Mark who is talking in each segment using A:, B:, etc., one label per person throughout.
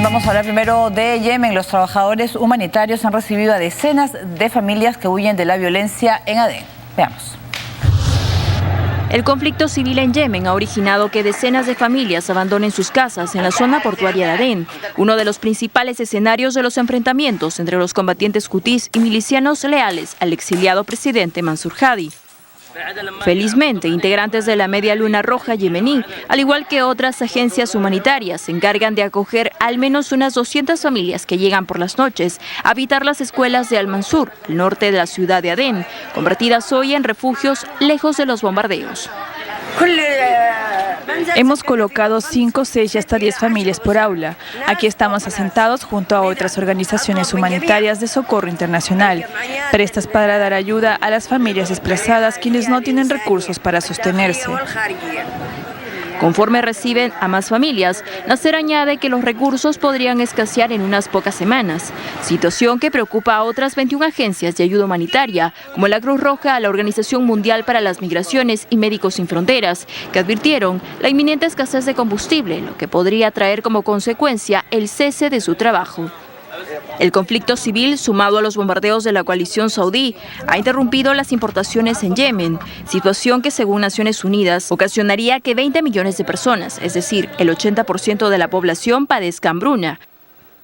A: Vamos a hablar primero de Yemen. Los trabajadores humanitarios han recibido a decenas de familias que huyen de la violencia en Adén. Veamos.
B: El conflicto civil en Yemen ha originado que decenas de familias abandonen sus casas en la zona portuaria de Adén, uno de los principales escenarios de los enfrentamientos entre los combatientes hutís y milicianos leales al exiliado presidente Mansur Hadi. Felizmente, integrantes de la Media Luna Roja yemení, al igual que otras agencias humanitarias, se encargan de acoger al menos unas 200 familias que llegan por las noches a habitar las escuelas de Al-Mansur, al norte de la ciudad de Adén, convertidas hoy en refugios lejos de los bombardeos.
C: Hemos colocado 5, 6 y hasta 10 familias por aula. Aquí estamos asentados junto a otras organizaciones humanitarias de socorro internacional, prestas para dar ayuda a las familias desplazadas quienes no tienen recursos para sostenerse.
B: Conforme reciben a más familias, Nasser añade que los recursos podrían escasear en unas pocas semanas, situación que preocupa a otras 21 agencias de ayuda humanitaria, como la Cruz Roja, la Organización Mundial para las Migraciones y Médicos Sin Fronteras, que advirtieron la inminente escasez de combustible, lo que podría traer como consecuencia el cese de su trabajo. El conflicto civil, sumado a los bombardeos de la coalición saudí, ha interrumpido las importaciones en Yemen, situación que, según Naciones Unidas, ocasionaría que 20 millones de personas, es decir, el 80% de la población, padezca hambruna.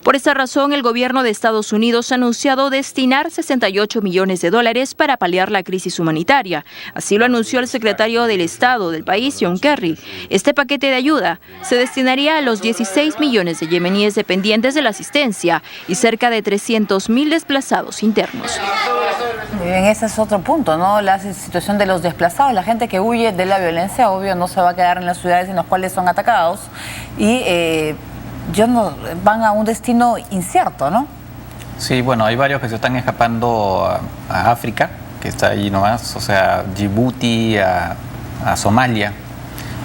B: Por esta razón, el gobierno de Estados Unidos ha anunciado destinar $68 millones para paliar la crisis humanitaria. Así lo anunció el secretario del Estado del país, John Kerry. Este paquete de ayuda se destinaría a los 16 millones de yemeníes dependientes de la asistencia y cerca de 300.000 desplazados internos.
A: Bien, ese es otro punto, ¿no? La situación de los desplazados, la gente que huye de la violencia, obvio, no se va a quedar en las ciudades en las cuales son atacados y van a un destino incierto, ¿no?
D: Sí, bueno, hay varios que se están escapando a África, que está allí nomás, o sea, Djibouti, a Somalia,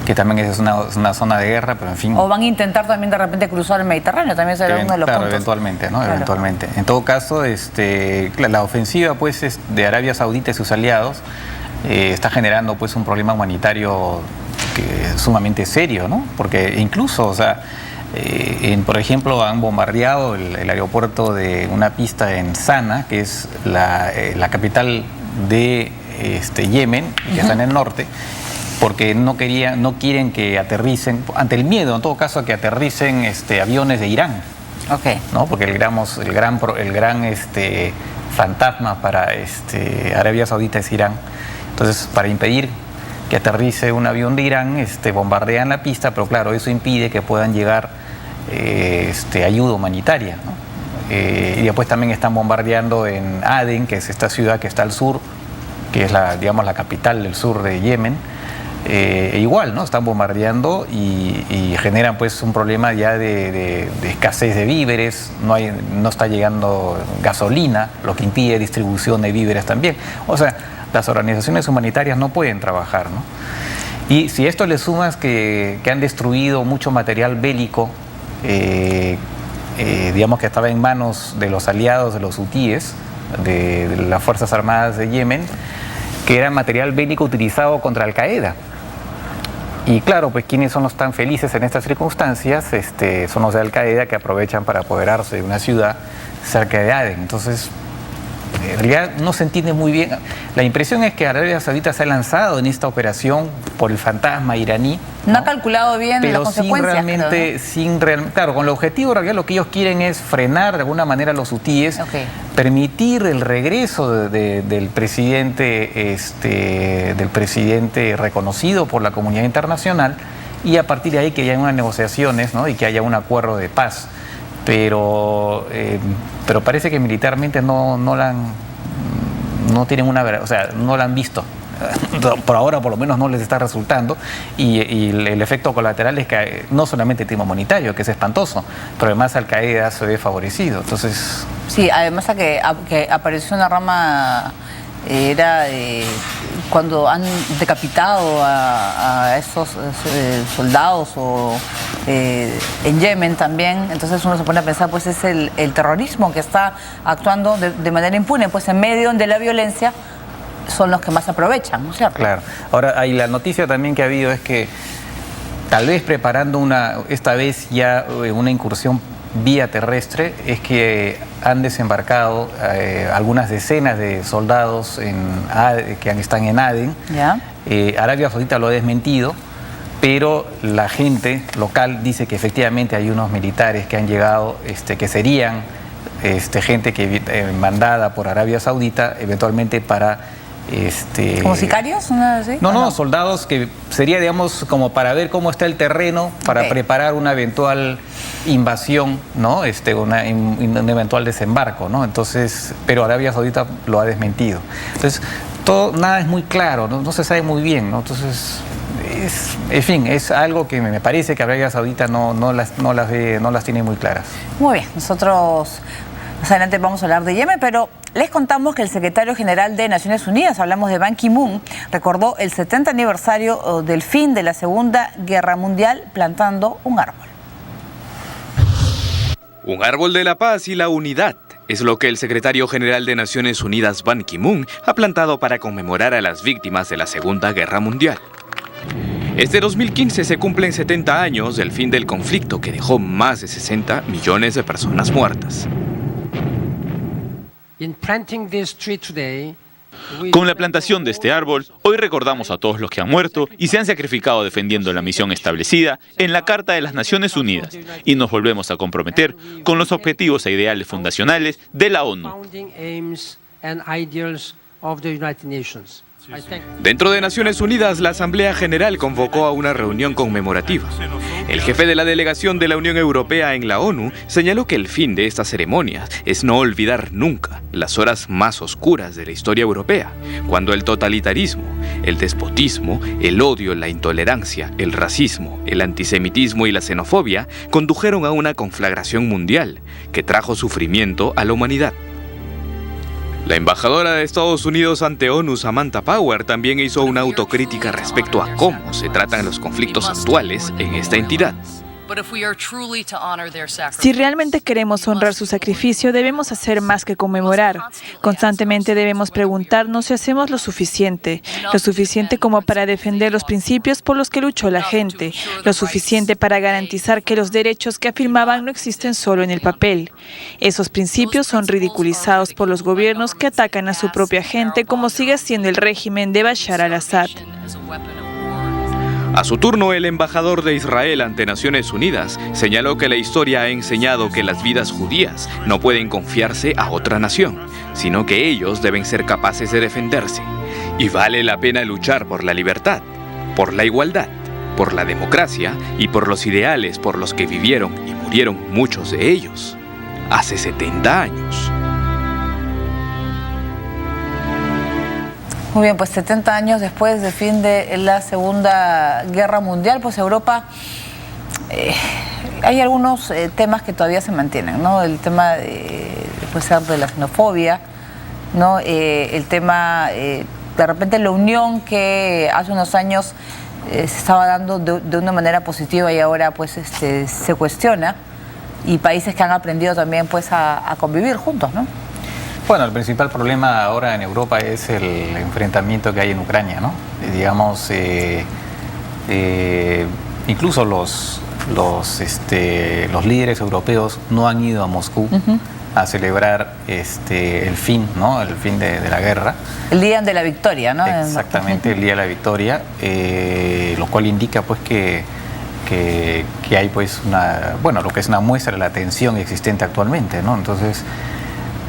D: que también es una zona de guerra, pero en fin.
A: O van a intentar también de repente cruzar el Mediterráneo, también será uno de los puntos.
D: Eventualmente, ¿no?
A: Claro.
D: Eventualmente. En todo caso, la ofensiva pues de Arabia Saudita y sus aliados está generando pues un problema humanitario sumamente serio, ¿no? Porque incluso, o sea, por ejemplo, han bombardeado el aeropuerto de una pista en Sana, que es la capital de Yemen, que está en el norte, porque no quieren que aterricen, ante el miedo, en todo caso, a que aterricen aviones de Irán.
A: Okay.
D: ¿No? Porque el gran fantasma para Arabia Saudita es Irán. Entonces, para impedir que aterrice un avión de Irán, bombardean la pista, pero claro, eso impide que puedan llegar ayuda humanitaria, ¿no? Y después también están bombardeando en Adén, que es esta ciudad que está al sur, que es la capital del sur de Yemen. Igual, ¿no? Están bombardeando y generan pues un problema ya de escasez de víveres, no está llegando gasolina, lo que impide distribución de víveres también. O sea, las organizaciones humanitarias no pueden trabajar, ¿no? Y si esto le sumas que han destruido mucho material bélico, digamos que estaba en manos de los aliados de los hutíes, de las Fuerzas Armadas de Yemen, que era material bélico utilizado contra Al-Qaeda. Y claro, pues quienes son los tan felices en estas circunstancias, son los de Al-Qaeda que aprovechan para apoderarse de una ciudad cerca de Adén. Entonces, en realidad no se entiende muy bien. La impresión es que Arabia Saudita se ha lanzado en esta operación por el fantasma iraní,
A: No ha calculado bien las consecuencias.
D: Claro, con el objetivo, en realidad, lo que ellos quieren es frenar de alguna manera los hutíes, permitir el regreso del presidente reconocido por la comunidad internacional, y a partir de ahí que haya unas negociaciones, ¿no? Y que haya un acuerdo de paz. Pero parece que militarmente no tienen no la han visto. Por ahora por lo menos no les está resultando, y el efecto colateral es que no solamente el tema monetario, que es espantoso, pero además Al Qaeda se ve favorecido. Entonces,
A: sí, además que apareció una rama, cuando han decapitado a esos soldados en Yemen también. Entonces uno se pone a pensar, pues es el terrorismo que está actuando de manera impune, pues en medio de la violencia son los que más aprovechan, ¿no es cierto?
D: Claro. Ahora, hay la noticia también que ha habido es que tal vez preparando esta vez ya una incursión vía terrestre, es que han desembarcado algunas decenas de soldados que están en Adén.
A: ¿Ya?
D: Arabia Saudita lo ha desmentido, pero la gente local dice que efectivamente hay unos militares que han llegado, que serían gente que mandada por Arabia Saudita eventualmente para...
A: ¿Como sicarios?
D: No, soldados que sería, digamos, como para ver cómo está el terreno, para preparar una eventual invasión, ¿no? Un eventual desembarco, ¿no? Entonces, pero Arabia Saudita lo ha desmentido. Entonces, nada es muy claro, no se sabe muy bien, ¿no? Entonces, en fin, es algo que me parece que Arabia Saudita no las tiene muy claras.
A: Muy bien, nosotros más adelante vamos a hablar de Yemen, pero les contamos que el secretario general de Naciones Unidas, hablamos de Ban Ki-moon, recordó el 70 aniversario del fin de la Segunda Guerra Mundial plantando un árbol.
E: Un árbol de la paz y la unidad es lo que el secretario general de Naciones Unidas, Ban Ki-moon, ha plantado para conmemorar a las víctimas de la Segunda Guerra Mundial. Este 2015 se cumplen 70 años del fin del conflicto que dejó más de 60 millones de personas muertas.
F: Con la plantación de este árbol, hoy recordamos a todos los que han muerto y se han sacrificado defendiendo la misión establecida en la Carta de las Naciones Unidas, y nos volvemos a comprometer con los objetivos e ideales fundacionales de la ONU.
E: Dentro de Naciones Unidas, la Asamblea General convocó a una reunión conmemorativa. El jefe de la delegación de la Unión Europea en la ONU señaló que el fin de estas ceremonias es no olvidar nunca las horas más oscuras de la historia europea, cuando el totalitarismo, el despotismo, el odio, la intolerancia, el racismo, el antisemitismo y la xenofobia condujeron a una conflagración mundial que trajo sufrimiento a la humanidad. La embajadora de Estados Unidos ante ONU, Samantha Power, también hizo una autocrítica respecto a cómo se tratan los conflictos actuales en esta entidad.
C: Si realmente queremos honrar su sacrificio, debemos hacer más que conmemorar. Constantemente debemos preguntarnos si hacemos lo suficiente como para defender los principios por los que luchó la gente, lo suficiente para garantizar que los derechos que afirmaban no existen solo en el papel. Esos principios son ridiculizados por los gobiernos que atacan a su propia gente, como sigue siendo el régimen de Bashar al-Assad.
E: A su turno, el embajador de Israel ante Naciones Unidas señaló que la historia ha enseñado que las vidas judías no pueden confiarse a otra nación, sino que ellos deben ser capaces de defenderse. Y vale la pena luchar por la libertad, por la igualdad, por la democracia y por los ideales por los que vivieron y murieron muchos de ellos hace 70 años.
A: Muy bien, pues 70 años después del fin de la Segunda Guerra Mundial, pues Europa, hay algunos temas que todavía se mantienen, ¿no? El tema puede ser de la xenofobia, ¿no? El tema, de repente la unión que hace unos años se estaba dando de una manera positiva y ahora pues se cuestiona, y países que han aprendido también pues a convivir juntos, ¿no?
D: Bueno, el principal problema ahora en Europa es el enfrentamiento que hay en Ucrania, ¿no? Digamos, incluso los líderes europeos no han ido a Moscú a celebrar el fin, ¿no? El fin de la guerra.
A: El Día de la Victoria, ¿no?
D: Exactamente, el Día de la Victoria, lo cual indica pues que hay pues lo que es una muestra de la tensión existente actualmente, ¿no? Entonces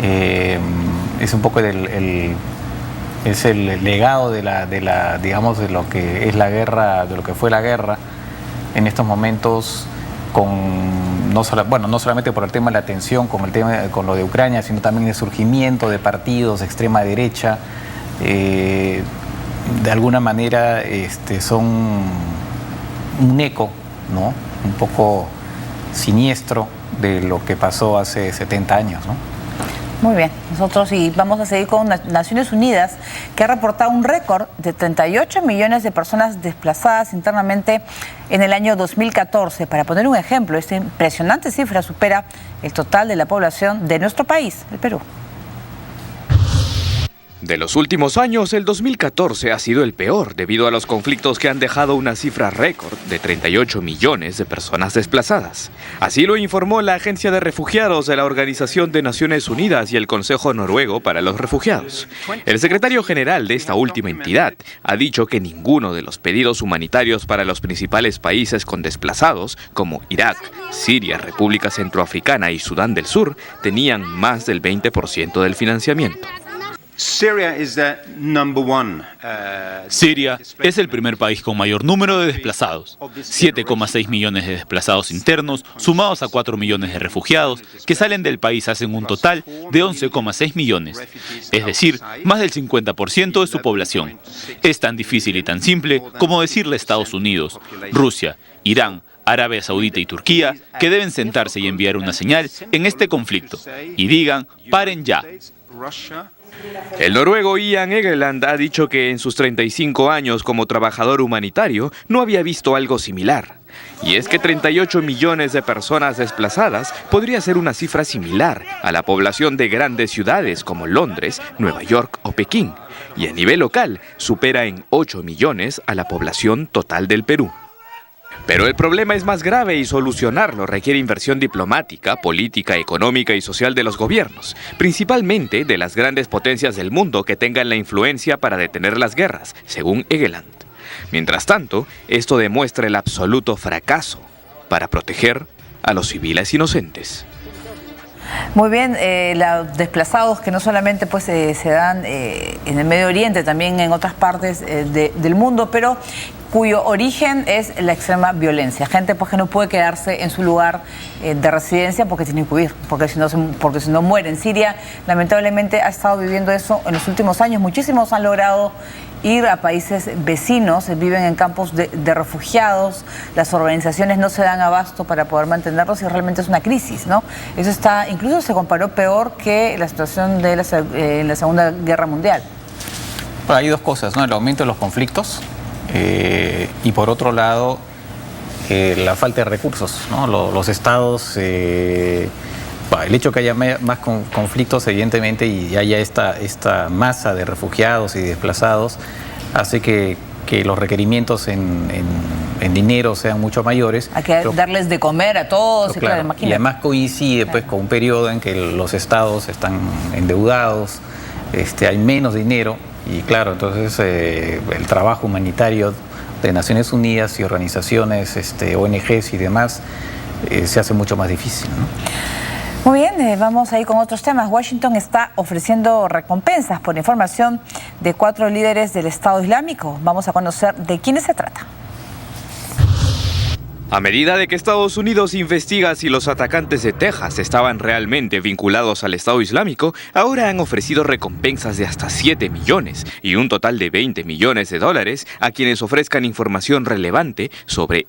D: es un poco es el legado digamos, de lo que es la guerra, de lo que fue la guerra en estos momentos, no solamente por el tema de la tensión con lo de Ucrania, sino también el surgimiento de partidos de extrema derecha. De alguna manera son un eco, ¿no? Un poco siniestro de lo que pasó hace 70 años, ¿no?
A: Muy bien, nosotros vamos a seguir con Naciones Unidas, que ha reportado un récord de 38 millones de personas desplazadas internamente en el año 2014. Para poner un ejemplo, esta impresionante cifra supera el total de la población de nuestro país, el Perú.
E: De los últimos años, el 2014 ha sido el peor debido a los conflictos que han dejado una cifra récord de 38 millones de personas desplazadas. Así lo informó la Agencia de Refugiados de la Organización de Naciones Unidas y el Consejo Noruego para los Refugiados. El secretario general de esta última entidad ha dicho que ninguno de los pedidos humanitarios para los principales países con desplazados, como Irak, Siria, República Centroafricana y Sudán del Sur, tenían más del 20% del financiamiento.
F: Siria es el primer país con mayor número de desplazados, 7,6 millones de desplazados internos, sumados a 4 millones de refugiados que salen del país hacen un total de 11,6 millones, es decir, más del 50% de su población. Es tan difícil y tan simple como decirle a Estados Unidos, Rusia, Irán, Arabia Saudita y Turquía que deben sentarse y enviar una señal en este conflicto y digan, paren ya.
E: El noruego Ian Egeland ha dicho que en sus 35 años como trabajador humanitario no había visto algo similar. Y es que 38 millones de personas desplazadas podría ser una cifra similar a la población de grandes ciudades como Londres, Nueva York o Pekín. Y a nivel local supera en 8 millones a la población total del Perú. Pero el problema es más grave y solucionarlo requiere inversión diplomática, política, económica y social de los gobiernos, principalmente de las grandes potencias del mundo que tengan la influencia para detener las guerras, según Egeland. Mientras tanto, esto demuestra el absoluto fracaso para proteger a los civiles inocentes.
A: Muy bien, los desplazados que no solamente pues, se dan en el Medio Oriente, también en otras partes del mundo, pero cuyo origen es la extrema violencia. Gente pues, que no puede quedarse en su lugar de residencia porque tiene que huir, porque si no muere. En Siria, lamentablemente, ha estado viviendo eso en los últimos años. Muchísimos han logrado ir a países vecinos, viven en campos de refugiados, las organizaciones no se dan abasto para poder mantenerlos y realmente es una crisis, ¿no? Eso incluso se comparó peor que la situación de en la Segunda Guerra Mundial.
D: Bueno, hay dos cosas, ¿no? El aumento de los conflictos y por otro lado la falta de recursos, ¿no? Los estados, el hecho que haya más conflictos evidentemente y haya esta masa de refugiados y desplazados hace que los requerimientos en dinero sean mucho mayores.
A: Hay que darles de comer a todos.
D: Claro, y además coincide pues, con un periodo en que los estados están endeudados, hay menos dinero y claro, entonces el trabajo humanitario de Naciones Unidas y organizaciones, ONGs y demás se hace mucho más difícil, ¿no?
A: Muy bien, vamos a ir con otros temas. Washington está ofreciendo recompensas por información de 4 líderes del Estado Islámico. Vamos a conocer de quiénes se trata.
E: A medida de que Estados Unidos investiga si los atacantes de Texas estaban realmente vinculados al Estado Islámico, ahora han ofrecido recompensas de hasta 7 millones y un total de $20 millones a quienes ofrezcan información relevante sobre